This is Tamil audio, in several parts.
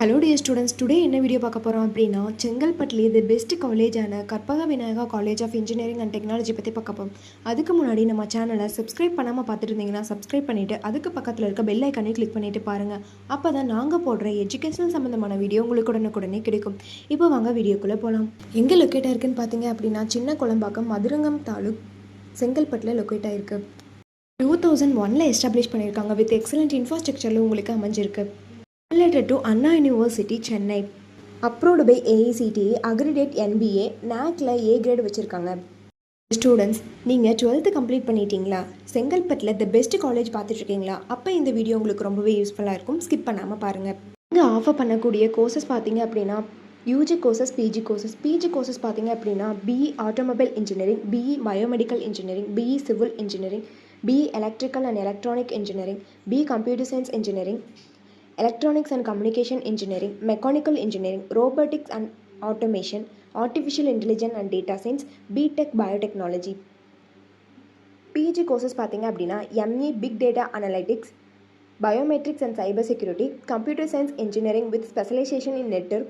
ஹலோ டியர் ஸ்டூடெண்ட்ஸ், டுடே என்ன வீடியோ பார்க்க போகிறோம் அப்படின்னா செங்கல்பட்டுலேயே தி பெஸ்ட் காலேஜான Karpaga Vinayaga college of engineering and technology பற்றி பார்க்க போகிறோம். அதுக்கு முன்னாடி நம்ம சேனலை சப்ஸ்கிரைப் பண்ணாமல் பார்த்துட்டு இருந்தீங்கன்னா சப்ஸ்கிரைப் பண்ணிவிட்டு அதுக்கு பக்கத்தில் இருக்க பெல் ஐக்கானே கிளிக் பண்ணிவிட்டு பாருங்கள். அப்போ தான் நாங்கள் போடுற எஜுகேஷனல் சம்மந்தமான வீடியோ உங்களுக்கு உடனுக்குடனே கிடைக்கும். இப்போ வாங்க வீடியோக்குள்ளே போகலாம். எங்கே லொக்கேட் ஆயிருக்குன்னு பார்த்தீங்க அப்படின்னா சின்ன குளம்பாக்கம் மதுரங்கம் தாலுக் செங்கல்பட்டில் லொக்கேட் ஆயிருக்கு. 2001 எஸ்டாப்ளிஷ் பண்ணியிருக்காங்க. வித் எக்ஸலண்ட் இன்ஃப்ராஸ்ட்ரக்சரில் உங்களுக்கு அமைஞ்சிருக்கு. Related to Anna University, Chennai. Approved by AICTE, Aggregate NBA, NACல A grade வச்சுருக்காங்க. ஸ்டூடெண்ட்ஸ், நீங்கள் 12th கம்ப்ளீட் பண்ணிட்டீங்களா? செங்கல்பட்டில் த பெஸ்ட் காலேஜ் பார்த்துட்ருக்கீங்களா? அப்போ இந்த வீடியோ உங்களுக்கு ரொம்பவே யூஸ்ஃபுல்லாக இருக்கும். ஸ்கிப் பண்ணாமல் பாருங்கள். இங்கே ஆஃபர் பண்ணக்கூடிய கோர்சஸ் பார்த்தீங்க அப்படின்னா யூஜி கோர்சஸ், பிஜி கோர்சஸ் பார்த்தீங்க அப்படின்னா BE automobile engineering, BE biomedical engineering, BE civil engineering, BE electrical and electronic engineering, BE computer science engineering, Electronics and Communication Engineering, Mechanical Engineering, Robotics and Automation, Artificial Intelligence and Data Science, BTech Biotechnology. PG courses பார்த்தீங்க அப்படின்னா ME Big Data Analytics, Biometrics and Cyber Security, Computer Science Engineering with Specialization in Network,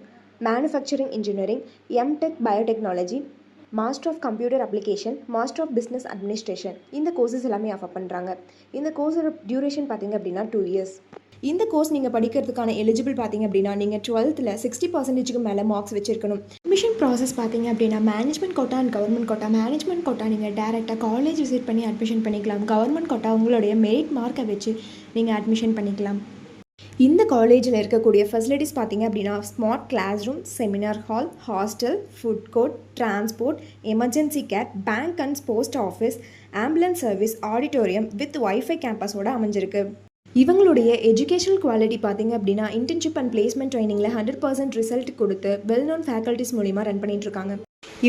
Manufacturing Engineering, MTech Biotechnology, master of computer application, master of business administration. இந்த கோர்சஸ் எல்லாமே ஆஃபர் பண்ணுறாங்க. இந்த கோர்ஸோட டியூரேஷன் பார்த்தீங்க அப்படின்னா 2 years. இந்த கோர்ஸ் நீங்கள் படிக்கிறதுக்கான எலிஜிபிள் பார்த்தீங்க அப்படின்னா நீங்கள் 12th 60% மேலே மார்க்ஸ் வச்சுருக்கணும். அட்மிஷன் ப்ராசஸ் பார்த்தீங்க அப்படின்னா management quota and government quota. Management quota நீங்கள் டேரெக்டாக காலேஜ் விசிட் பண்ணி அட்மிஷன் பண்ணிக்கலாம். கவர்மெண்ட் கோட்டா உங்களுடைய மெரிட் மார்க்கை வச்சு நீங்கள் அட்மிஷன் பண்ணிக்கலாம். இந்த காலேஜில் இருக்கக்கூடிய ஃபெசிலிட்டிஸ் பார்த்தீங்க அப்படின்னா smart class room, seminar hall, hostel, food court, transport, emergency care, bank and post office, ambulance service, auditorium with wifi கேம்பஸோடு அமைஞ்சிருக்கு. இவங்களுடைய எஜுகேஷனல் குவாலிட்டி பார்த்தீங்க அப்படின்னா இன்டர்ன்ஷிப் அண்ட் பிளேஸ்மெண்ட் ட்ரைனிங்கில் 100% ரிசல்ட் கொடுத்து வெல் நோன் ஃபேக்கல்ட்டிஸ் மூலிமா ரன் பண்ணிகிட்ருக்காங்க.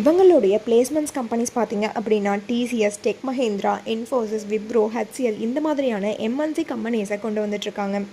இவங்களுடைய பிளேஸ்மெண்ட்ஸ் கம்பெனிஸ் பார்த்தீங்க அப்படின்னா TCS, tech Mahindra, Infosys, Wipro, HCL இந்த மாதிரியான எம்என்சி கம்பெனிஸை கொண்டு வந்துட்டுருக்காங்க.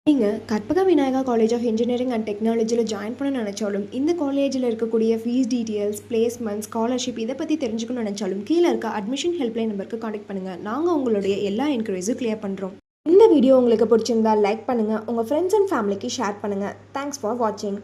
நீங்கள் Karpaga Vinayaga college of engineering and டெக்னாலஜியில் ஜாயின் பண்ண நினச்சாலும், இந்த காலேஜில் இருக்கக்கூடிய ஃபீஸ் டீட்டெயில்ஸ், பிளேஸ்மெண்ட், ஸ்காலர்ஷிப் இதை பற்றி தெரிஞ்சுக்கணும்னு நினச்சாலும் கீழே இருக்க அட்மிஷன் ஹெல்ப்லைன் நம்பருக்கு கான்டெக்ட் பண்ணுங்கள். நாங்கள் உங்களுடைய எல்லா என்கொயரிஸும் கிளியர் பண்ணுறோம். இந்த வீடியோ உங்களுக்கு பிடிச்சிருந்தால் லைக் பண்ணுங்கள், உங்கள் ஃப்ரெண்ட்ஸ் அண்ட் ஃபேமிலிக்கு ஷேர் பண்ணுங்கள். தேங்க்ஸ் ஃபார் வாட்சிங்.